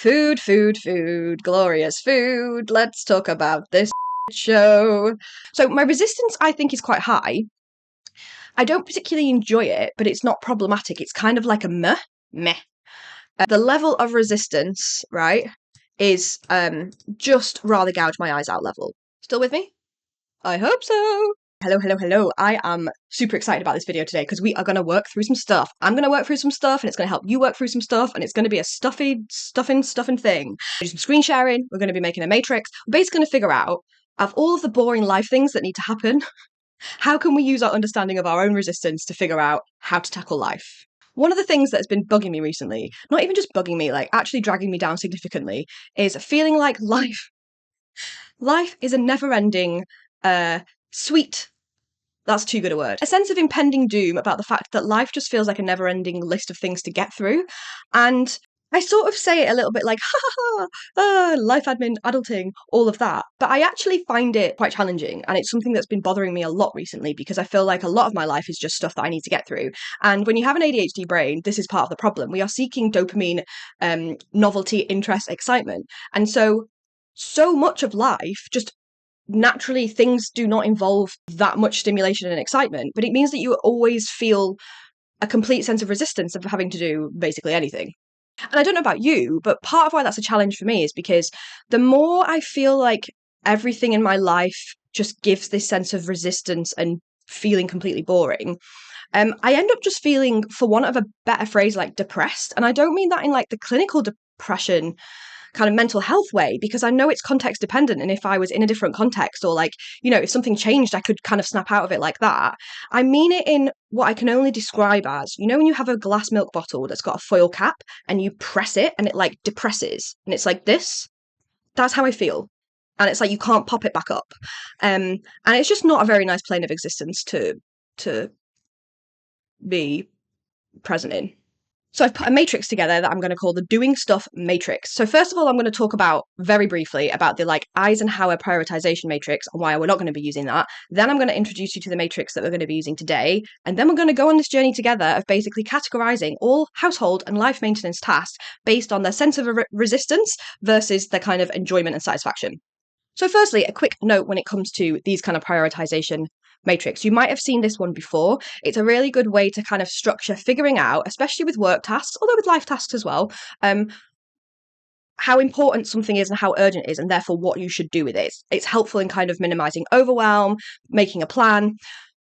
Food, food, food, glorious food. Let's talk about this show. So my resistance, I think, is quite high. I don't particularly enjoy it, but it's not problematic. It's kind of like a meh. The level of resistance, right, is just rather gouge my eyes out level. Still with me? I hope so. Hello, hello, hello. I am super excited about this video today because we are going to work through some stuff. I'm going to work through some stuff and it's going to help you work through some stuff and it's going to be a stuffing thing. Do some screen sharing. We're going to be making a matrix. We're basically going to figure out, of all of the boring life things that need to happen, how can we use our understanding of our own resistance to figure out how to tackle life? One of the things that's been bugging me recently, not even just bugging me, like actually dragging me down significantly, is feeling like life is a never-ending sweet, that's too good a word, a sense of impending doom about the fact that life just feels like a never-ending list of things to get through. And I sort of say it a little bit like, life admin, adulting, all of that. But I actually find it quite challenging. And it's something that's been bothering me a lot recently because I feel like a lot of my life is just stuff that I need to get through. And when you have an ADHD brain, this is part of the problem. We are seeking dopamine, novelty, interest, excitement. And so much of life just naturally, things do not involve that much stimulation and excitement, but it means that you always feel a complete sense of resistance of having to do basically anything. And I don't know about you, but part of why that's a challenge for me is because the more I feel like everything in my life just gives this sense of resistance and feeling completely boring, I end up just feeling, for want of a better phrase, like depressed. And I don't mean that in like the clinical depression kind of mental health way, because I know it's context dependent. And if I was in a different context or like, you know, if something changed, I could kind of snap out of it like that. I mean it in what I can only describe as, you know, when you have a glass milk bottle that's got a foil cap and you press it and it like depresses and it's like this, that's how I feel. And it's like, you can't pop it back up. And it's just not a very nice plane of existence to be present in. So I've put a matrix together that I'm going to call the doing stuff matrix. So first of all, I'm going to talk about very briefly about the like Eisenhower prioritization matrix and why we're not going to be using that. Then I'm going to introduce you to the matrix that we're going to be using today. And then we're going to go on this journey together of basically categorizing all household and life maintenance tasks based on their sense of resistance versus their kind of enjoyment and satisfaction. So firstly, a quick note when it comes to these kind of prioritization matrix. You might have seen this one before. It's a really good way to kind of structure figuring out, especially with work tasks, although with life tasks as well, how important something is and how urgent it is, and therefore what you should do with it. It's helpful in kind of minimizing overwhelm, making a plan.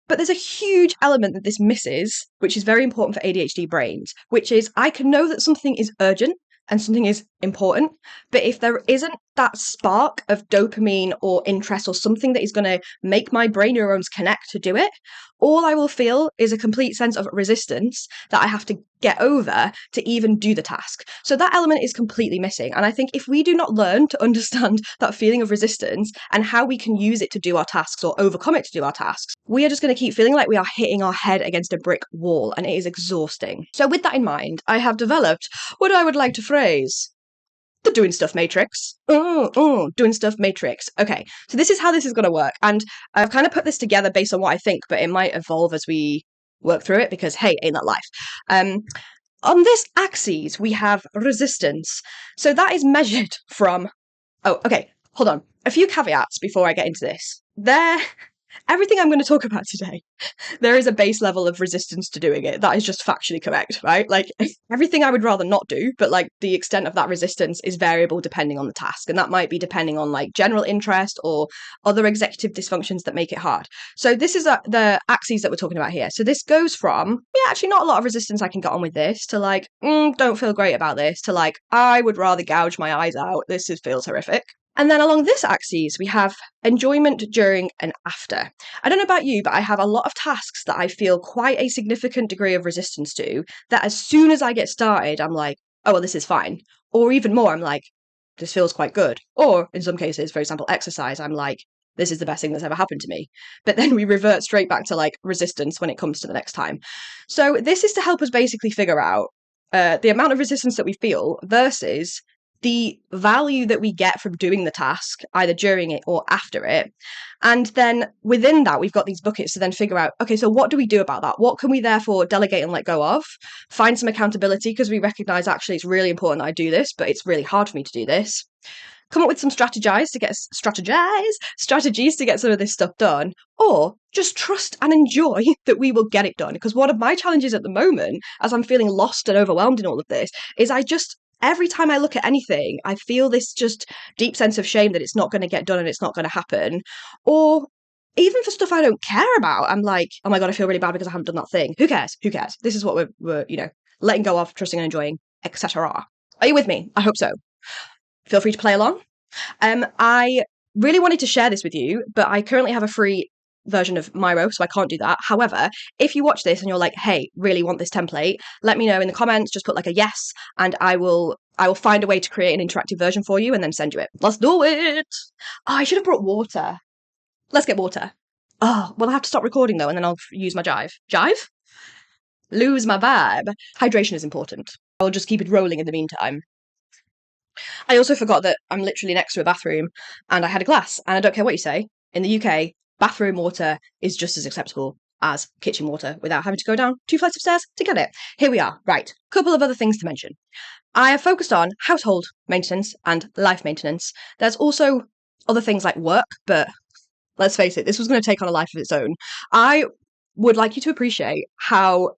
But there's a huge element that this misses, which is very important for ADHD brains, which is I can know that something is urgent and something is important, but if there isn't that spark of dopamine or interest or something that is going to make my brain neurons connect to do it, all I will feel is a complete sense of resistance that I have to get over to even do the task. So that element is completely missing. And I think if we do not learn to understand that feeling of resistance and how we can use it to do our tasks or overcome it to do our tasks, we are just going to keep feeling like we are hitting our head against a brick wall, and it is exhausting. So with that in mind, I have developed what I would like to phrase the doing stuff matrix. Doing stuff matrix. Okay, so this is how this is going to work. And I've kind of put this together based on what I think, but it might evolve as we work through it because, hey, ain't that life? On this axis, we have resistance. So that is measured from... Oh, okay, hold on. A few caveats before I get into this. Everything I'm going to talk about today, there is a base level of resistance to doing it. That is just factually correct, right? Like, everything I would rather not do, but like the extent of that resistance is variable depending on the task. And that might be depending on like general interest or other executive dysfunctions that make it hard. So this is the axes that we're talking about here. So this goes from, yeah, actually not a lot of resistance I can get on with this, to like, don't feel great about this, to like, I would rather gouge my eyes out. This feels horrific. And then along this axis, we have enjoyment during and after. I don't know about you, but I have a lot of tasks that I feel quite a significant degree of resistance to, that as soon as I get started, I'm like, oh, well, this is fine. Or even more, I'm like, this feels quite good. Or in some cases, for example, exercise, I'm like, this is the best thing that's ever happened to me. But then we revert straight back to like resistance when it comes to the next time. So this is to help us basically figure out the amount of resistance that we feel versus the value that we get from doing the task, either during it or after it. And then within that, we've got these buckets to then figure out, okay, so what do we do about that? What can we therefore delegate and let go of? Find some accountability because we recognize actually it's really important that I do this, but it's really hard for me to do this. Come up with some strategies to get some of this stuff done, or just trust and enjoy that we will get it done. Because one of my challenges at the moment, as I'm feeling lost and overwhelmed in all of this, is every time I look at anything, I feel this just deep sense of shame that it's not going to get done and it's not going to happen. Or even for stuff I don't care about, I'm like, oh my God, I feel really bad because I haven't done that thing. Who cares? Who cares? This is what we're letting go of, trusting and enjoying, etc. Are you with me? I hope so. Feel free to play along. I really wanted to share this with you, but I currently have a free version of Miro, so I can't do that. However, if you watch this and you're like, hey, really want this template, let me know in the comments, just put like a yes, and I will find a way to create an interactive version for you and then send you it. Let's do it! Oh, I should have brought water. Let's get water. Oh, well, I have to stop recording though, and then I'll use my jive. Jive? Lose my vibe. Hydration is important. I'll just keep it rolling in the meantime. I also forgot that I'm literally next to a bathroom and I had a glass, and I don't care what you say, in the UK, bathroom water is just as acceptable as kitchen water without having to go down 2 flights of stairs to get it. Here we are. Right. Couple of other things to mention. I have focused on household maintenance and life maintenance. There's also other things like work, but let's face it, this was going to take on a life of its own. I would like you to appreciate how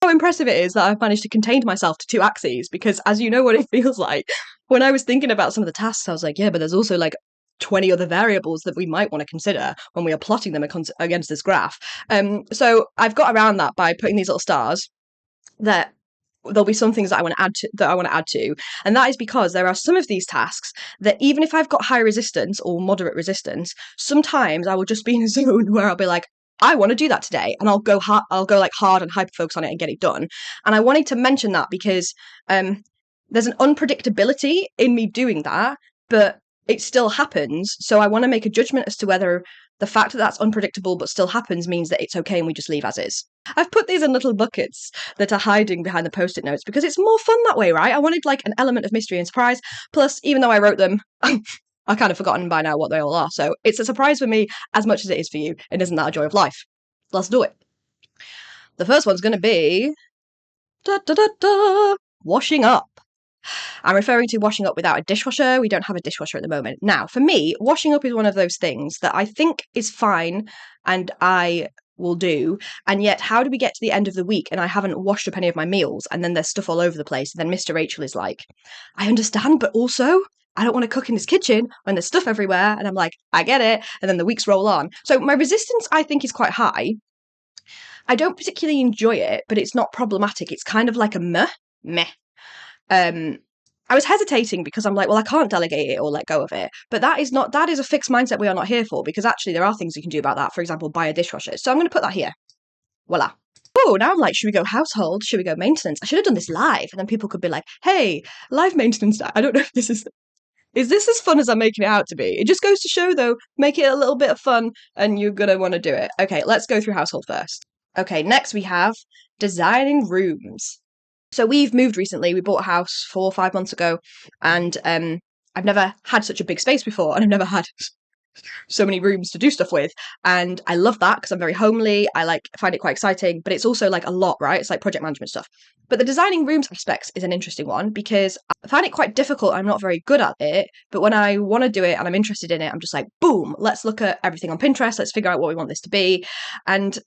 impressive it is that I've managed to contain myself to 2 axes, because as you know what it feels like, when I was thinking about some of the tasks, I was like, yeah, but there's also like 20 other variables that we might want to consider when we are plotting them against this graph. So I've got around that by putting these little stars that there'll be some things that I want to add to, and that is because there are some of these tasks that even if I've got high resistance or moderate resistance, sometimes I will just be in a zone where I'll be like, I want to do that today, and I'll go like hard and hyper focus on it and get it done. And I wanted to mention that because there's an unpredictability in me doing that, but it still happens. So I want to make a judgment as to whether the fact that that's unpredictable but still happens means that it's okay and we just leave as is. I've put these in little buckets that are hiding behind the post-it notes because it's more fun that way, right? I wanted like an element of mystery and surprise. Plus, even though I wrote them, I kind of forgotten by now what they all are. So it's a surprise for me as much as it is for you. And isn't that a joy of life? Let's do it. The first one's going to be washing up. I'm referring to washing up without a dishwasher. We don't have a dishwasher at the moment. Now, for me, washing up is one of those things that I think is fine and I will do. And yet, how do we get to the end of the week and I haven't washed up any of my meals and then there's stuff all over the place? And then Mr. Rachel is like, I understand, but also I don't want to cook in this kitchen when there's stuff everywhere. And I'm like, I get it. And then the weeks roll on. So my resistance, I think, is quite high. I don't particularly enjoy it, but it's not problematic. It's kind of like a meh. I was hesitating because I'm like, well, I can't delegate it or let go of it. But that is a fixed mindset we are not here for, because actually there are things you can do about that. For example, buy a dishwasher. So I'm going to put that here. Voila. Oh, now I'm like, should we go household? Should we go maintenance? I should have done this live. And then people could be like, hey, live maintenance. I don't know if this is this as fun as I'm making it out to be? It just goes to show, though, make it a little bit of fun and you're going to want to do it. Okay, let's go through household first. Okay, next we have designing rooms. So we've moved recently. We bought a house 4 or 5 months ago, and I've never had such a big space before, and I've never had so many rooms to do stuff with. And I love that because I'm very homely. I find it quite exciting, but it's also like a lot, right? It's like project management stuff. But the designing rooms aspects is an interesting one because I find it quite difficult. I'm not very good at it, but when I want to do it and I'm interested in it, I'm just like, boom, let's look at everything on Pinterest. Let's figure out what we want this to be. And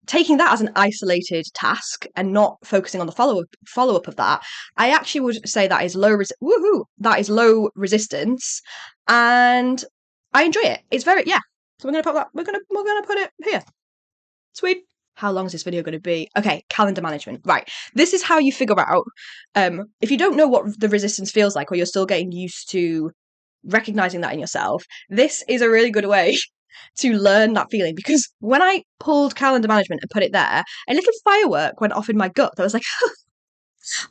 taking that as an isolated task and not focusing on the follow-up of that, I actually would say that is low resistance, and I enjoy it. It's very, yeah. So we're gonna put that. We're gonna put it here. Sweet. How long is this video going to be? Okay, calendar management. Right. This is how you figure out if you don't know what the resistance feels like, or you're still getting used to recognizing that in yourself. This is a really good way to learn that feeling, because when I pulled calendar management and put it there, a little firework went off in my gut. I was like,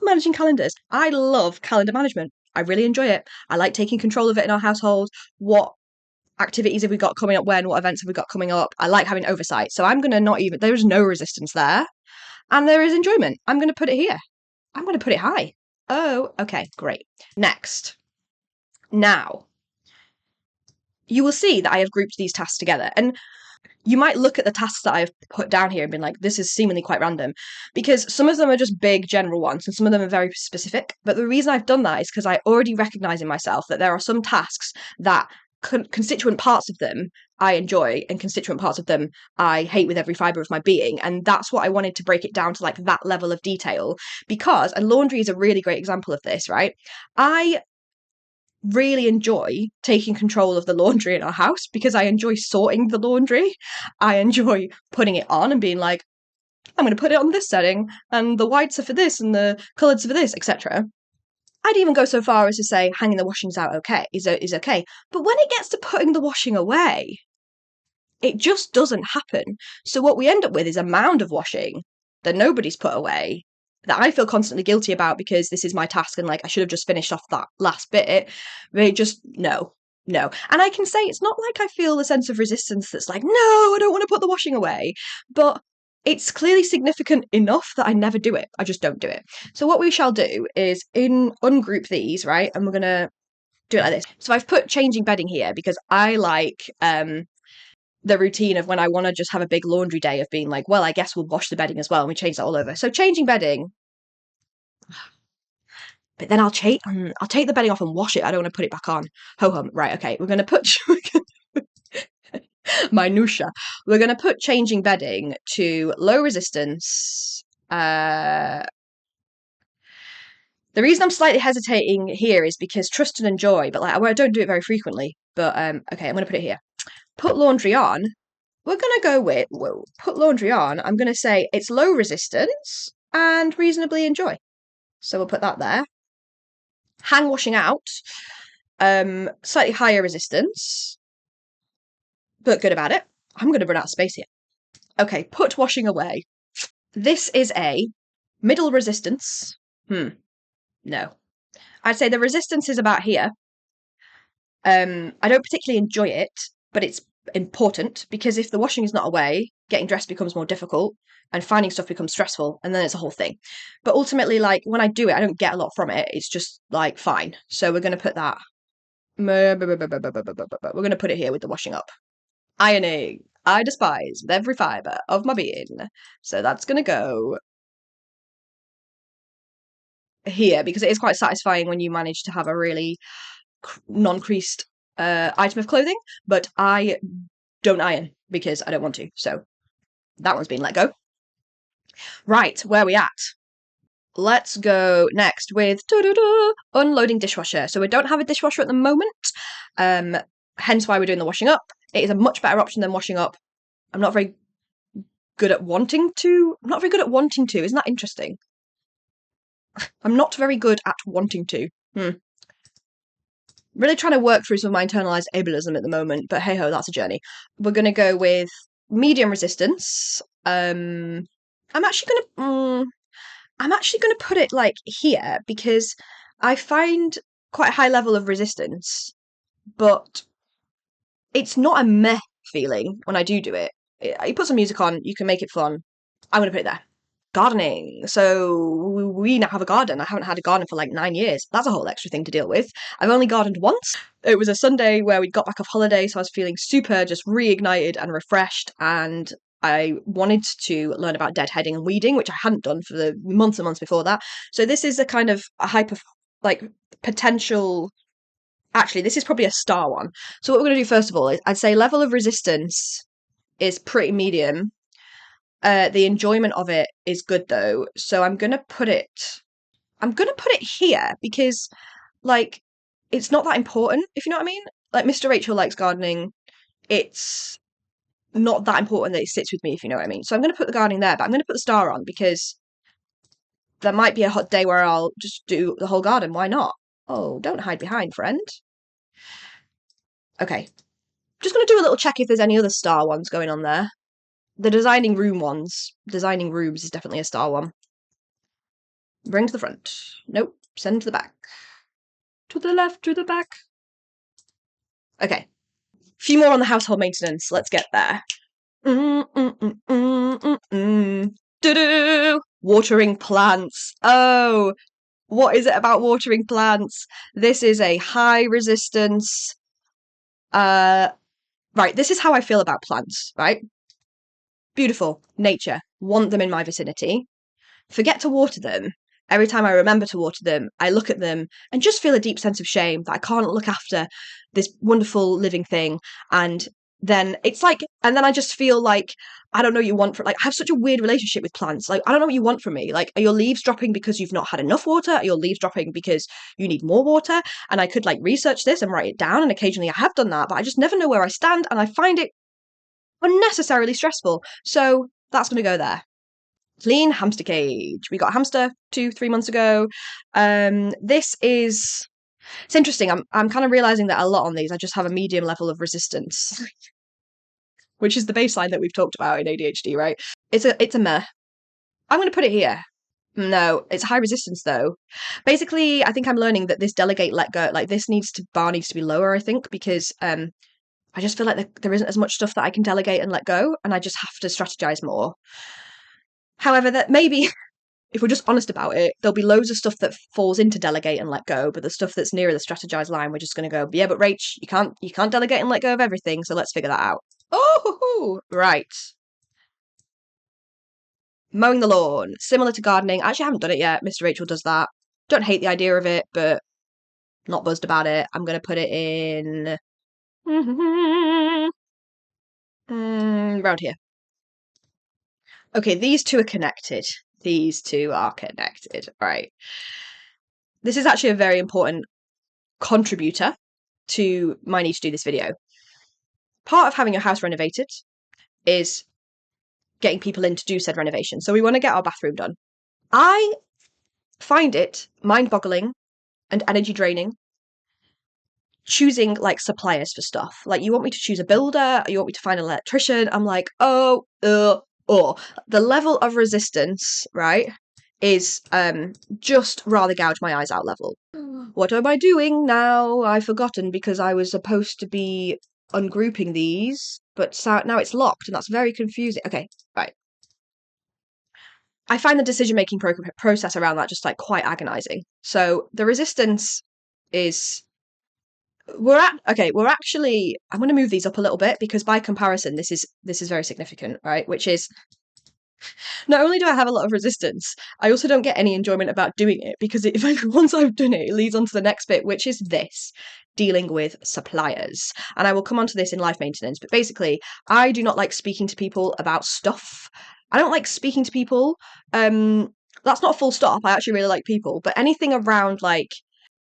managing calendars. I love calendar management. I really enjoy it. I like taking control of it in our household. What activities have we got coming up when? What events have we got coming up? I like having oversight. So I'm going to there is no resistance there. And there is enjoyment. I'm going to put it here. I'm going to put it high. Oh, okay, great. Next. Now, you will see that I have grouped these tasks together. And you might look at the tasks that I've put down here and been like, this is seemingly quite random, because some of them are just big general ones and some of them are very specific. But the reason I've done that is because I already recognise in myself that there are some tasks that constituent parts of them I enjoy and constituent parts of them I hate with every fibre of my being. And that's what I wanted to break it down to, like that level of detail, because, and laundry is a really great example of this, right? I really enjoy taking control of the laundry in our house because I enjoy sorting the laundry. I enjoy putting it on and being like, I'm going to put it on this setting, and the whites are for this, and the colours are for this, etc. I'd even go so far as to say hanging the washings out is okay. But when it gets to putting the washing away, it just doesn't happen. So what we end up with is a mound of washing that nobody's put away, that I feel constantly guilty about because this is my task and like I should have just finished off that last bit. They just, no. And I can say it's not like I feel a sense of resistance that's like, no, I don't want to put the washing away. But it's clearly significant enough that I never do it. I just don't do it. So what we shall do is ungroup these, right? And we're going to do it like this. So I've put changing bedding here because I like the routine of when I want to just have a big laundry day of being like, well, I guess we'll wash the bedding as well, and we change that all over. So changing bedding, but then I'll take the bedding off and wash it. I don't want to put it back on. Ho hum. Right, okay. We're gonna put minutia. We're gonna put changing bedding to low resistance. The reason I'm slightly hesitating here is because trust and enjoy, but like I don't do it very frequently. But okay, I'm gonna put it here. Put laundry on. We're going to go with, put laundry on. I'm going to say it's low resistance and reasonably enjoy. So we'll put that there. Hang washing out. Slightly higher resistance, but good about it. I'm going to run out of space here. Okay, put washing away. This is a middle resistance. No. I'd say the resistance is about here. I don't particularly enjoy it, but it's important because if the washing is not away, getting dressed becomes more difficult and finding stuff becomes stressful, and then it's a whole thing. But ultimately, like when I do it, I don't get a lot from it. It's just like fine. So we're going to put that. We're going to put it here with the washing up. Ironing. I despise with every fibre of my being. So that's going to go here because it is quite satisfying when you manage to have a really non-creased item of clothing, but I don't iron because I don't want to. So that one's been let go. Right, where are we at? Let's go next with unloading dishwasher. So we don't have a dishwasher at the moment, hence why we're doing the washing up. It is a much better option than washing up. I'm not very good at wanting to. Isn't that interesting? I'm not very good at wanting to. Really trying to work through some of my internalized ableism at the moment, but hey ho, that's a journey. We're going to go with medium resistance. I'm actually going to put it like here because I find quite a high level of resistance, but it's not a meh feeling when I do it. You put some music on, you can make it fun. I'm going to put it there. Gardening. So we now have a garden. I haven't had a garden for like 9 years. That's a whole extra thing to deal with. I've only gardened once. It was a Sunday where we got back off holiday, so I was feeling super just reignited and refreshed, and I wanted to learn about deadheading and weeding, which I hadn't done for the months and months before that. So this is a kind of a hyper, like, potential. Actually, this is probably a star one. So what we're going to do first of all is I'd say level of resistance is pretty medium. The enjoyment of it is good though, so I'm gonna put it here because, like, it's not that important, if you know what I mean. Like, Mr. Rachel likes gardening. It's not that important that it sits with me, if you know what I mean. So I'm gonna put the gardening there, but I'm gonna put the star on because there might be a hot day where I'll just do the whole garden. Why not? Oh, don't hide behind, friend. Okay. Just gonna do a little check if there's any other star ones going on there. The designing rooms is definitely a star one. Bring to the front. Nope. Send to the back. To the left, to the back. Okay. A few more on the household maintenance. Let's get there. Watering plants. Oh, What is it about watering plants? This is a high resistance. Uh, right, this is how I feel about plants, right? Beautiful, nature, want them in my vicinity. Forget to water them. Every time I remember to water them, I look at them and just feel a deep sense of shame that I can't look after this wonderful living thing. And then it's like, and then I just feel like I don't know what you want from, like, I have such a weird relationship with plants. Like, I don't know what you want from me. Like, are your leaves dropping because you've not had enough water? Are your leaves dropping because you need more water? And I could like research this and write it down. And occasionally I have done that, but I just never know where I stand. And I find it unnecessarily stressful. So that's going to go there. Clean hamster cage. We got a hamster 2-3 months ago. This is it's interesting. I'm kind of realizing that a lot on these I just have a medium level of resistance, which is the baseline that we've talked about in ADHD, right? It's a meh. I'm going to put it here. No, it's high resistance though. Basically, I think I'm learning that this delegate let go, like this bar needs to be lower. I think because I just feel like there isn't as much stuff that I can delegate and let go, and I just have to strategize more. However, that maybe if we're just honest about it, there'll be loads of stuff that falls into delegate and let go, but the stuff that's nearer the strategize line, we're just going to go, yeah, but Rach, you can't delegate and let go of everything, so let's figure that out. Oh, right. Mowing the lawn, similar to gardening. Actually, I haven't done it yet. Mr. Rachel does that. Don't hate the idea of it, but not buzzed about it. I'm going to put it in around here. Okay, these two are connected. These two are connected. Right. This is actually a very important contributor to my need to do this video. Part of having your house renovated is getting people in to do said renovation. So we want to get our bathroom done. I find it mind-boggling and energy draining choosing like suppliers for stuff. Like you want me to choose a builder, you want me to find an electrician. I'm like, oh. The level of resistance, right, is just rather gouge my eyes out level. What am I doing now? I've forgotten because I was supposed to be ungrouping these, but now it's locked and that's very confusing. Okay, right. I find the decision-making process around that just like quite agonizing. So the resistance is we're actually I'm going to move these up a little bit because by comparison this is very significant, right? Which is not only do I have a lot of resistance, I also don't get any enjoyment about doing it because once I've done it, it leads on to the next bit, which is this, dealing with suppliers. And I will come on to this in life maintenance, but basically, I do not like speaking to people about stuff. I don't like speaking to people. That's not a full stop. I actually really like people, but anything around like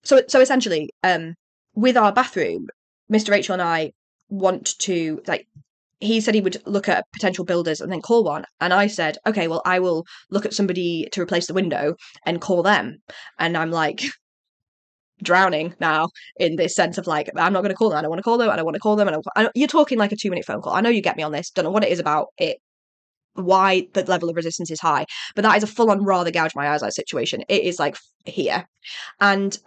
so essentially, with our bathroom, Mr. Rachel and I want to like he said he would look at potential builders and then call one. And I said, okay, well, I will look at somebody to replace the window and call them. And I'm like drowning now in this sense of like, I'm not going to call them. I don't want to call them. I don't want to call them. You're talking like a 2-minute phone call. I know you get me on this. Don't know what it is about it, why the level of resistance is high. But that is a full on rather gouge my eyes out situation. It is like here. And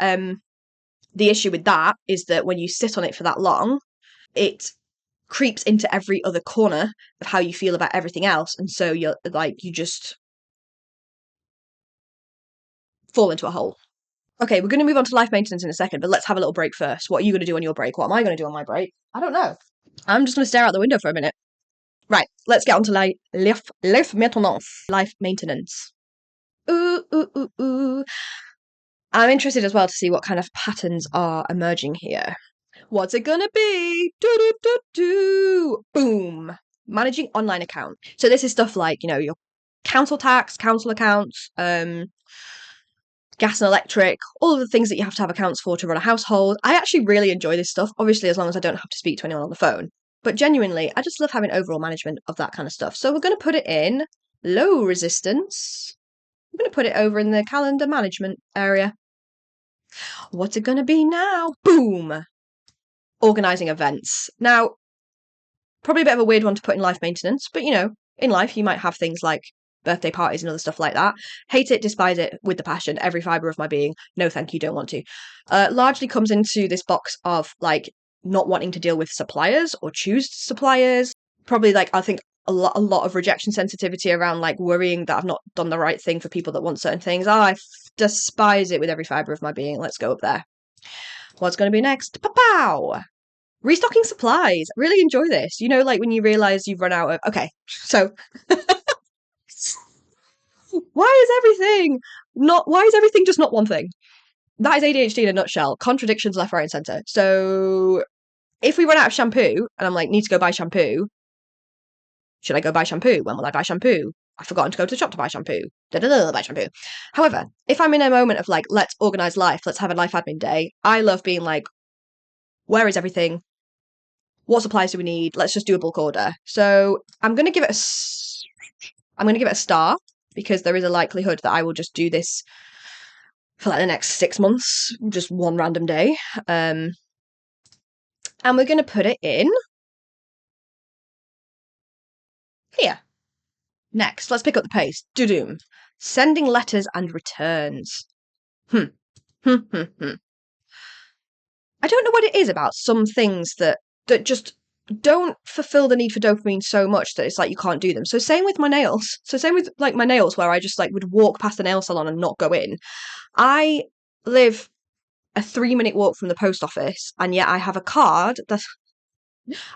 the issue with that is that when you sit on it for that long, it creeps into every other corner of how you feel about everything else, and so you just fall into a hole. Okay, we're going to move on to life maintenance in a second, but let's have a little break first. What are you going to do on your break? What am I going to do on my break? I don't know. I'm just going to stare out the window for a minute. Right, let's get on to life maintenance. Life maintenance. Ooh. I'm interested as well to see what kind of patterns are emerging here. What's it gonna be? Do. Boom. Managing online account. So this is stuff like, your council tax, council accounts, gas and electric, all of the things that you have to have accounts for to run a household. I actually really enjoy this stuff, obviously as long as I don't have to speak to anyone on the phone. But genuinely, I just love having overall management of that kind of stuff. So we're going to put it in low resistance. I'm going to put it over in the calendar management area. What's it going to be now? Boom. Organising events. Now, probably a bit of a weird one to put in life maintenance, but in life you might have things like birthday parties and other stuff like that. Hate it, despise it with the passion, every fibre of my being. No, thank you, don't want to. Largely comes into this box of like not wanting to deal with suppliers or choose suppliers. Probably like I think a lot of rejection sensitivity around like worrying that I've not done the right thing for people that want certain things. I despise it with every fibre of my being. Let's go up there. What's going to be next? Pow! Restocking supplies. Really enjoy this. You know, like when you realise you've run out of. Okay, so why is everything just not one thing? That is ADHD in a nutshell. Contradictions left, right, and centre. So if we run out of shampoo and I'm like, need to go buy shampoo, should I go buy shampoo? When will I buy shampoo? I've forgotten to go to the shop to buy shampoo. Buy shampoo. However, if I'm in a moment of like, let's organise life, let's have a life admin day, I love being like, where is everything? What supplies do we need? Let's just do a bulk order. So I'm going to give it a star because there is a likelihood that I will just do this for like the next 6 months, just one random day. And we're going to put it in here. Next, let's pick up the pace. Do-doom. Sending letters and returns. I don't know what it is about some things that just don't fulfill the need for dopamine so much that it's like you can't do them. So same with my nails. So same with like my nails where I just like would walk past the nail salon and not go in. I live a 3-minute walk from the post office and yet I have a card that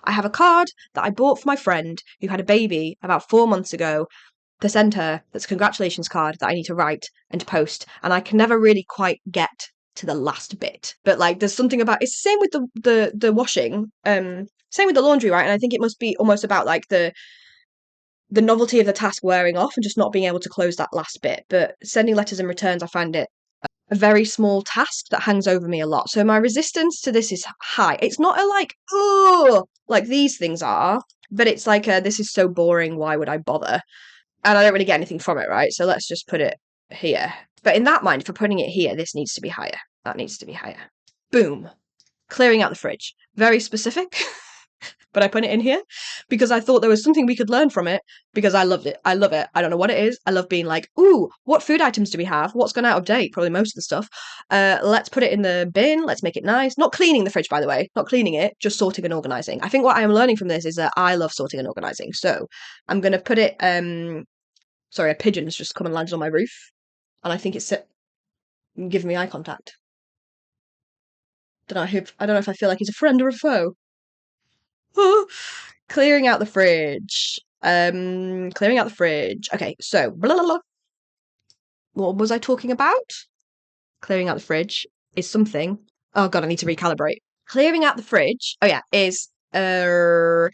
I bought for my friend who had a baby about 4 months ago to send her. That's a congratulations card that I need to write and to post, and I can never really quite get to the last bit. But like, there's something about it's the same with the washing, same with the laundry, right? And I think it must be almost about like the novelty of the task wearing off and just not being able to close that last bit. But sending letters and returns, I find it a very small task that hangs over me a lot. So my resistance to this is high. It's not a like, oh, like these things are, but it's like this is so boring, why would I bother? And I don't really get anything from it, right? So let's just put it here. But in that mind, for putting it here, this needs to be higher. That needs to be higher. Boom. Clearing out the fridge. Very specific. But I put it in here because I thought there was something we could learn from it because I loved it. I love it. I don't know what it is. I love being like, ooh, what food items do we have? What's gone out of date? Probably most of the stuff. Let's put it in the bin. Let's make it nice. Not cleaning the fridge, by the way. Not cleaning it, just sorting and organising. I think what I am learning from this is that I love sorting and organising. So I'm going to put it... Sorry, a pigeon has just come and landed on my roof. And I think it's giving me eye contact. I don't know if I feel like he's a friend or a foe. Clearing out the fridge. Clearing out the fridge. Okay, so blah, blah, blah. What was I talking about? Clearing out the fridge is something. Oh god, I need to recalibrate. Clearing out the fridge. Oh yeah, is I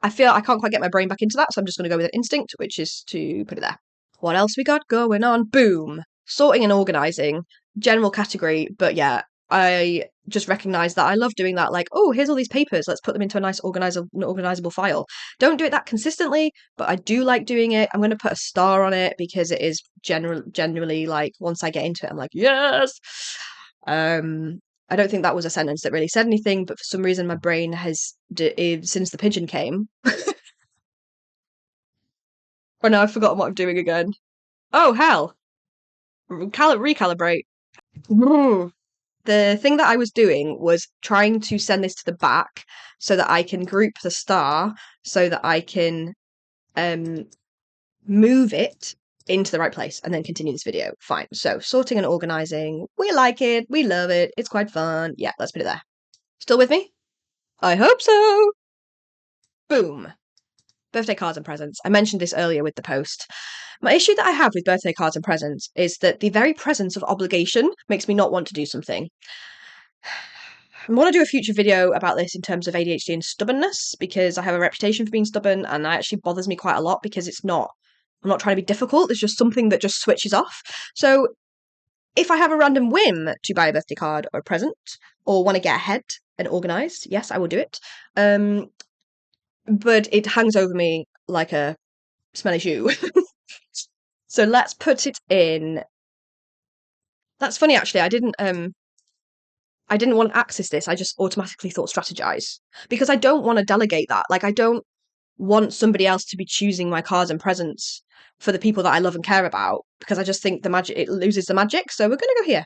feel I can't quite get my brain back into that, so I'm just going to go with an instinct, which is to put it there. What else we got going on? Boom. Sorting and organising. General category, but yeah, I just recognise that I love doing that. Like, oh, here's all these papers. Let's put them into a nice organisable file. Don't do it that consistently, but I do like doing it. I'm going to put a star on it because it is generally like once I get into it, I'm like, yes. I don't think that was a sentence that really said anything, but for some reason my brain has, since the pigeon came. Oh no, I've forgotten what I'm doing again. Oh hell. Recalibrate. The thing that I was doing was trying to send this to the back so that I can group the star so that I can move it into the right place and then continue this video. Fine. So sorting and organising. We like it. We love it. It's quite fun. Yeah, let's put it there. Still with me? I hope so. Boom. Birthday cards and presents. I mentioned this earlier with the post. My issue that I have with birthday cards and presents is that the very presence of obligation makes me not want to do something. I want to do a future video about this in terms of ADHD and stubbornness because I have a reputation for being stubborn and that actually bothers me quite a lot because I'm not trying to be difficult. It's just something that just switches off. So if I have a random whim to buy a birthday card or a present or want to get ahead and organised, yes, I will do it. But it hangs over me like a smelly shoe. So let's put it in. That's funny, actually. I didn't want to access this. I just automatically thought strategize because I don't want to delegate that. Like, I don't want somebody else to be choosing my cards and presents for the people that I love and care about because I just think it loses the magic. So we're going to go here.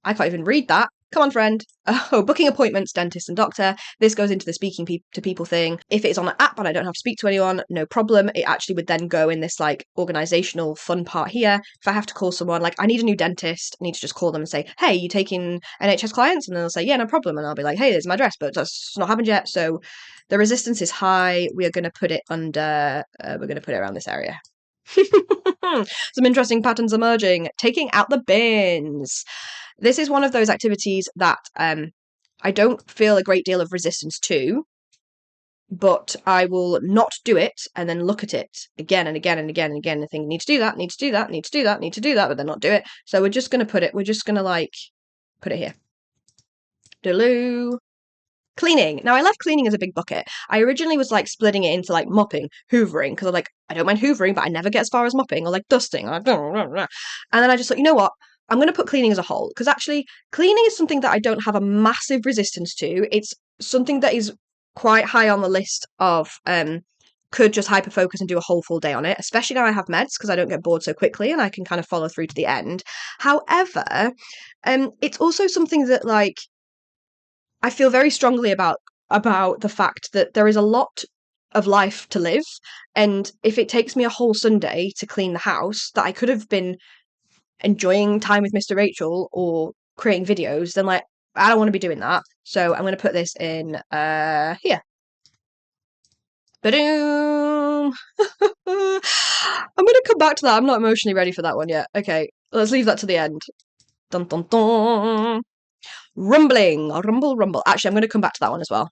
I can't even read that. Come on, friend. Oh, booking appointments, dentist and doctor. This goes into the speaking to people thing. If it's on an app and I don't have to speak to anyone, no problem. It actually would then go in this like organizational fun part here. If I have to call someone, like I need a new dentist, I need to just call them and say, hey, you taking NHS clients? And then they'll say, yeah, no problem. And I'll be like, hey, there's my address, but that's not happened yet. So the resistance is high. We are going to put it under, we're going to put it around this area. Some interesting patterns emerging. Taking out the bins. This is one of those activities that I don't feel a great deal of resistance to, but I will not do it and then look at it again and again and again and again and think, need to do that, need to do that, need to do that, need to do that, but then not do it. So we're just going to put it here. Deloo. Cleaning. Now, I left cleaning as a big bucket. I originally was like splitting it into like mopping, hoovering, because I'm like, I don't mind hoovering, but I never get as far as mopping or like dusting. And then I just thought, you know what? I'm going to put cleaning as a whole, because actually cleaning is something that I don't have a massive resistance to. It's something that is quite high on the list of could just hyper focus and do a whole full day on it, especially now I have meds because I don't get bored so quickly and I can kind of follow through to the end. However, it's also something that like I feel very strongly about the fact that there is a lot of life to live, and if it takes me a whole Sunday to clean the house that I could have been enjoying time with Mr. Rachel or creating videos, then like I don't want to be doing that. So I'm going to put this in here. Ba-doom! I'm going to come back to that. I'm not emotionally ready for that one yet. Okay, let's leave that to the end. Dun dun dun. Rumbling, rumble. Actually, I'm going to come back to that one as well.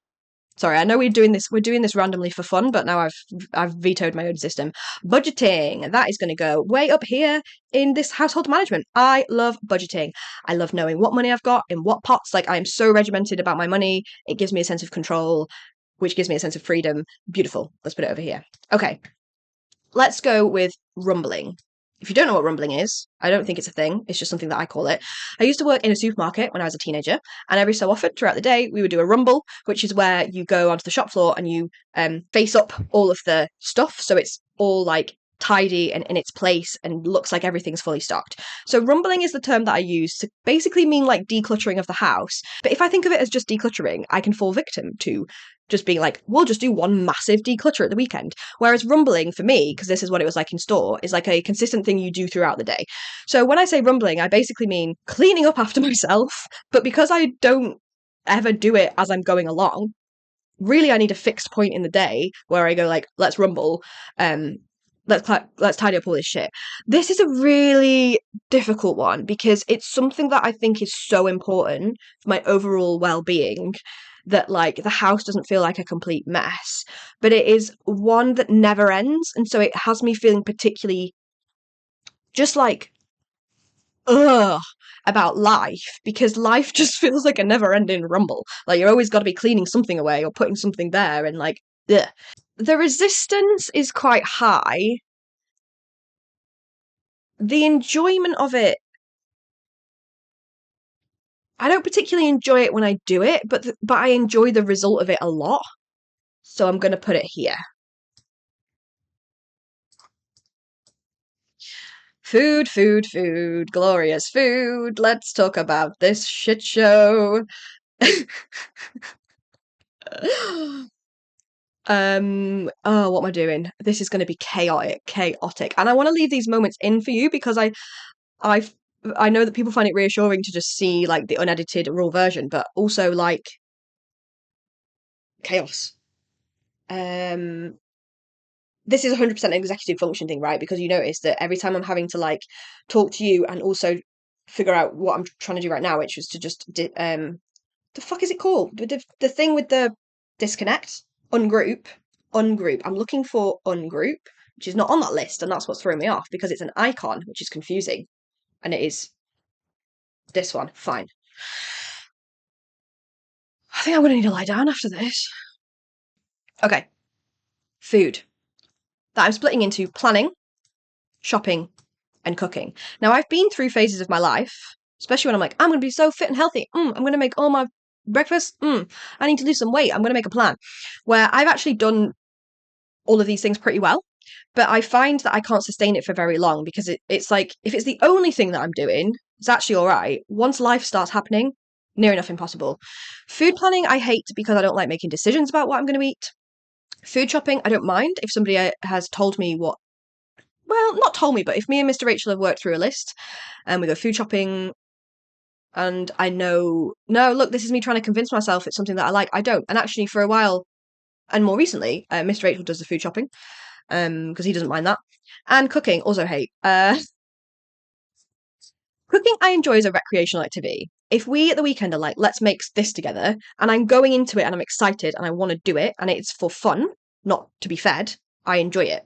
Sorry, I know we're doing this randomly for fun, but now I've vetoed my own system. Budgeting, that is going to go way up here in this household management. I love budgeting. I love knowing what money I've got in what pots. Like I am so regimented about my money. It gives me a sense of control, which gives me a sense of freedom. Beautiful. Let's put it over here. Okay. Let's go with rumbling. If you don't know what rumbling is, I don't think it's a thing. It's just something that I call it. I used to work in a supermarket when I was a teenager, and every so often throughout the day, we would do a rumble, which is where you go onto the shop floor and you face up all of the stuff. So it's all like tidy and in its place and looks like everything's fully stocked. So rumbling is the term that I use to basically mean like decluttering of the house. But if I think of it as just decluttering, I can fall victim to just being like, we'll just do one massive declutter at the weekend. Whereas rumbling for me, because this is what it was like in store, is like a consistent thing you do throughout the day. So when I say rumbling, I basically mean cleaning up after myself. But because I don't ever do it as I'm going along, really I need a fixed point in the day where I go like, let's rumble, let's tidy up all this shit. This is a really difficult one because it's something that I think is so important for my overall well-being that like the house doesn't feel like a complete mess, but it is one that never ends, and so it has me feeling particularly just like ugh about life, because life just feels like a never-ending rumble. Like you're always got to be cleaning something away or putting something there, and like ugh. The resistance is quite high. The enjoyment of it, I don't particularly enjoy it when I do it, but I enjoy the result of it a lot. So I'm going to put it here. Food, glorious food. Let's talk about this shit show. Oh, what am I doing? This is going to be chaotic. And I want to leave these moments in for you because I know that people find it reassuring to just see like the unedited raw version, but also like chaos. This is 100% an executive function thing, right? Because you notice that every time I'm having to like talk to you and also figure out what I'm trying to do right now, which was to just the fuck is it called? The thing with the disconnect, ungroup. I'm looking for ungroup, which is not on that list, and that's what's throwing me off because it's an icon, which is confusing, and it is this one. Fine. I think I'm gonna need to lie down after this. Okay. Food. That I'm splitting into planning, shopping, and cooking. Now, I've been through phases of my life, especially when I'm like, I'm going to be so fit and healthy. I'm going to make all my breakfast. I need to lose some weight. I'm going to make a plan. Where I've actually done all of these things pretty well, but I find that I can't sustain it for very long because it's like, if it's the only thing that I'm doing, it's actually all right. Once life starts happening, near enough impossible. Food planning, I hate because I don't like making decisions about what I'm going to eat. Food shopping, I don't mind if somebody has told me what, well, not told me, but if me and Mr. Rachel have worked through a list and we go food shopping and I know, no, look, this is me trying to convince myself it's something that I like, I don't. And actually, for a while, and more recently, Mr. Rachel does the food shopping because he doesn't mind that. And cooking, also hate. Cooking I enjoy as a recreational activity. If we at the weekend are like, let's make this together, and I'm going into it and I'm excited and I want to do it and it's for fun, not to be fed, I enjoy it.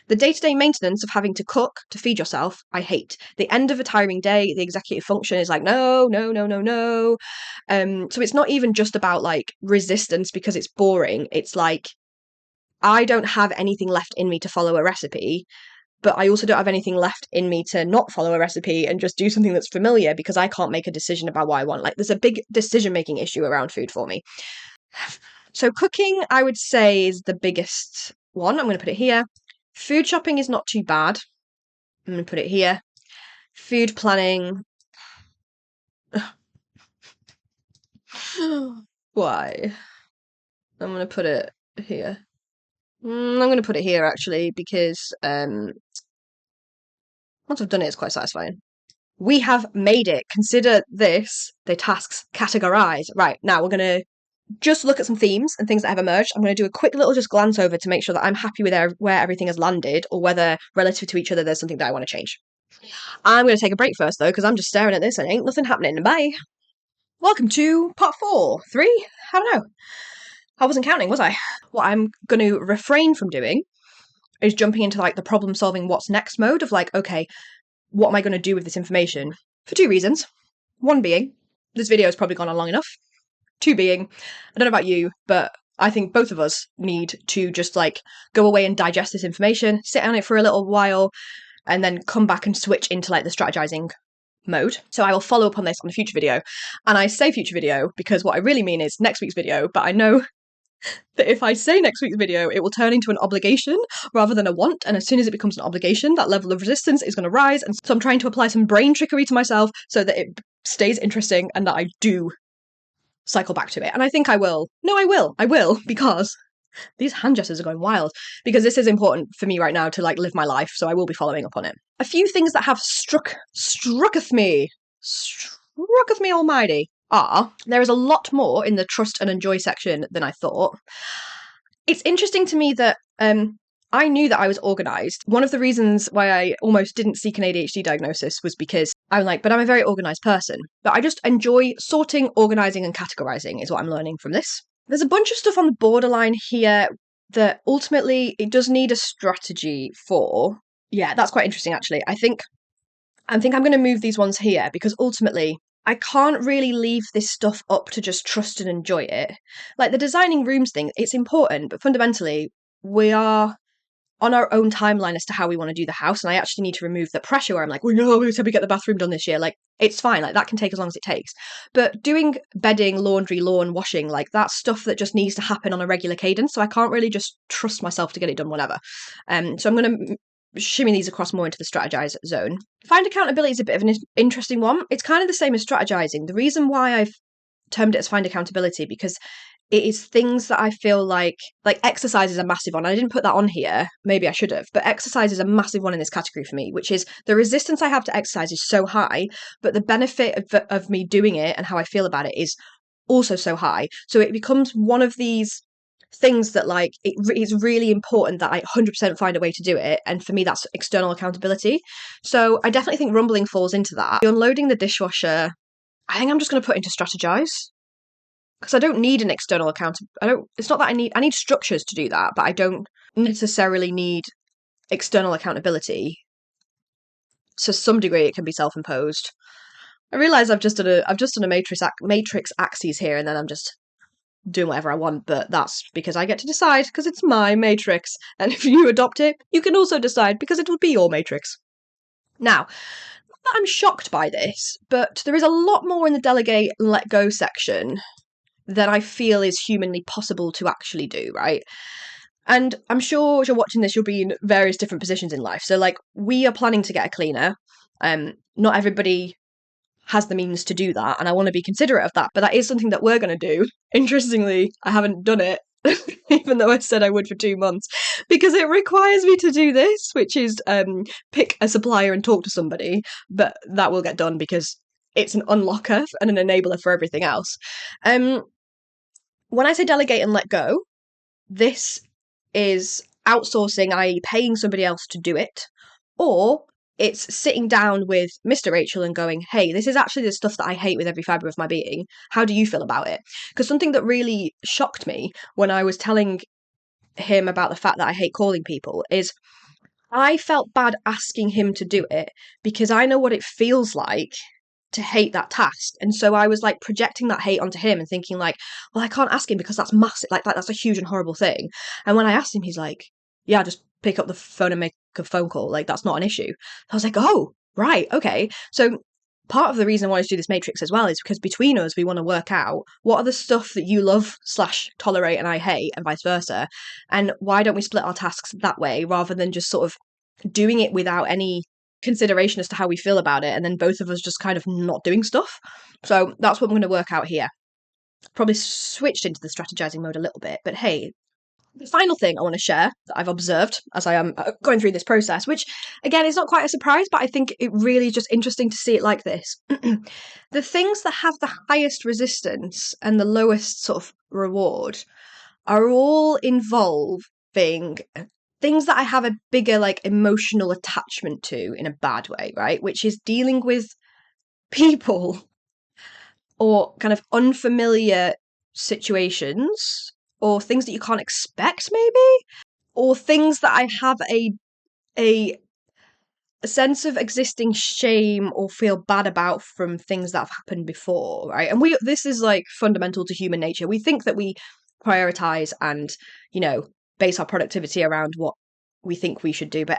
The day-to-day maintenance of having to cook to feed yourself, I hate. The end of a tiring day, the executive function is like, no, no, no, no, no. So it's not even just about like resistance because it's boring. It's like, I don't have anything left in me to follow a recipe, but I also don't have anything left in me to not follow a recipe and just do something that's familiar because I can't make a decision about what I want. Like, there's a big decision-making issue around food for me. So cooking, I would say, is the biggest one. I'm going to put it here. Food shopping is not too bad. I'm going to put it here. Food planning. Why? I'm going to put it here. I'm going to put it here, actually, because once I've done it, it's quite satisfying. We have made it. Consider this the tasks categorized. Right, now we're going to just look at some themes and things that have emerged. I'm going to do a quick little just glance over to make sure that I'm happy with where everything has landed or whether relative to each other there's something that I want to change. I'm going to take a break first though because I'm just staring at this and ain't nothing happening. Bye. Welcome to part 4. 3? I don't know. I wasn't counting, was I? What I'm going to refrain from doing is jumping into like the problem solving what's next mode of like, okay, what am I going to do with this information? For 2 reasons. One being, this video has probably gone on long enough. 2 being, I don't know about you, but I think both of us need to just like go away and digest this information, sit on it for a little while, and then come back and switch into like the strategizing mode. So I will follow up on this on a future video. And I say future video because what I really mean is next week's video, but I know that if I say next week's video, it will turn into an obligation rather than a want. And as soon as it becomes an obligation, that level of resistance is going to rise. And so I'm trying to apply some brain trickery to myself so that it stays interesting and that I do cycle back to it. And I think I will. No, I will, because these hand gestures are going wild. Because this is important for me right now to like live my life, so I will be following up on it. A few things that have strucketh me almighty are there is a lot more in the trust and enjoy section than I thought. It's interesting to me that I knew that I was organised. One of the reasons why I almost didn't seek an ADHD diagnosis was because I'm like, but I'm a very organised person. But I just enjoy sorting, organising, and categorising is what I'm learning from this. There's a bunch of stuff on the borderline here that ultimately it does need a strategy for. Yeah, that's quite interesting actually. I think I'm going to move these ones here because ultimately I can't really leave this stuff up to just trust and enjoy it. Like the designing rooms thing, it's important, but fundamentally we are on our own timeline as to how we want to do the house, and I actually need to remove the pressure where I'm like, well, no, we said we get the bathroom done this year. Like, it's fine. Like, that can take as long as it takes. But doing bedding, laundry, lawn, washing, like, that's stuff that just needs to happen on a regular cadence, so I can't really just trust myself to get it done whenever. So I'm going to shimmy these across more into the strategize zone. Find accountability is a bit of an interesting one. It's kind of the same as strategizing. The reason why I've termed it as find accountability because it is things that I feel like exercise is a massive one. I didn't put that on here. Maybe I should have. But exercise is a massive one in this category for me, which is the resistance I have to exercise is so high, but the benefit of me doing it and how I feel about it is also so high. So it becomes one of these things that like it is really important that I 100% find a way to do it. And for me, that's external accountability. So I definitely think rumbling falls into that. Unloading the dishwasher, I think I'm just going to put into strategize. Because I don't need an external account. It's not that I need structures to do that, but I don't necessarily need external accountability. To some degree, it can be self-imposed. I realise I've just done a matrix axes here, and then I'm just doing whatever I want. But that's because I get to decide because it's my matrix, and if you adopt it, you can also decide because it will be your matrix. Now, I'm shocked by this, but there is a lot more in the delegate and let go section that I feel is humanly possible to actually do, right? And I'm sure as you're watching this, you'll be in various different positions in life. So, like, we are planning to get a cleaner. Not everybody has the means to do that, and I want to be considerate of that. But that is something that we're going to do. Interestingly, I haven't done it, even though I said I would for 2 months, because it requires me to do this, which is pick a supplier and talk to somebody. But that will get done because it's an unlocker and an enabler for everything else. When I say delegate and let go, this is outsourcing, i.e., paying somebody else to do it, or it's sitting down with Mr. Rachel and going, hey, this is actually the stuff that I hate with every fibre of my being. How do you feel about it? Because something that really shocked me when I was telling him about the fact that I hate calling people is I felt bad asking him to do it because I know what it feels like to hate that task. And so I was like projecting that hate onto him and thinking like, well, I can't ask him because that's massive. Like that's a huge and horrible thing. And when I asked him, he's like, yeah, just pick up the phone and make a phone call. Like that's not an issue. I was like, oh, right. Okay. So part of the reason I wanted to do this matrix as well is because between us, we want to work out what are the stuff that you love / tolerate and I hate and vice versa. And why don't we split our tasks that way rather than just sort of doing it without any consideration as to how we feel about it, and then both of us just kind of not doing stuff. So that's what I'm going to work out here. Probably switched into the strategizing mode a little bit, but hey, the final thing I want to share that I've observed as I am going through this process, which again is not quite a surprise, but I think it really is just interesting to see it like this. The things that have the highest resistance and the lowest sort of reward are all involving things that I have a bigger like emotional attachment to in a bad way, right? Which is dealing with people or kind of unfamiliar situations or things that you can't expect maybe, or things that I have a sense of existing shame or feel bad about from things that have happened before, right? And this is like fundamental to human nature. We think that we prioritize and, base our productivity around what we think we should do, but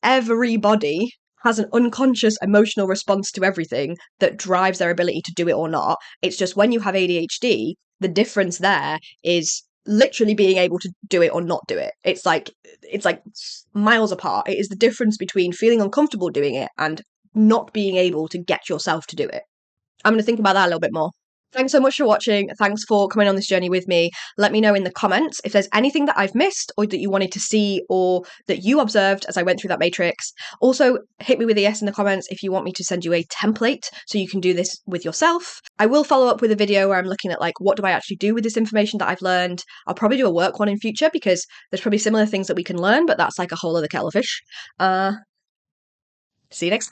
everybody has an unconscious emotional response to everything that drives their ability to do it or not. It's just when you have ADHD, the difference there is literally being able to do it or not do it. It's like miles apart. It is the difference between feeling uncomfortable doing it and not being able to get yourself to do it. I'm going to think about that a little bit more. Thanks so much for watching. Thanks for coming on this journey with me. Let me know in the comments if there's anything that I've missed or that you wanted to see or that you observed as I went through that matrix. Also, hit me with a yes in the comments if you want me to send you a template so you can do this with yourself. I will follow up with a video where I'm looking at like, what do I actually do with this information that I've learned? I'll probably do a work one in future because there's probably similar things that we can learn, but that's like a whole other kettle of fish. See you next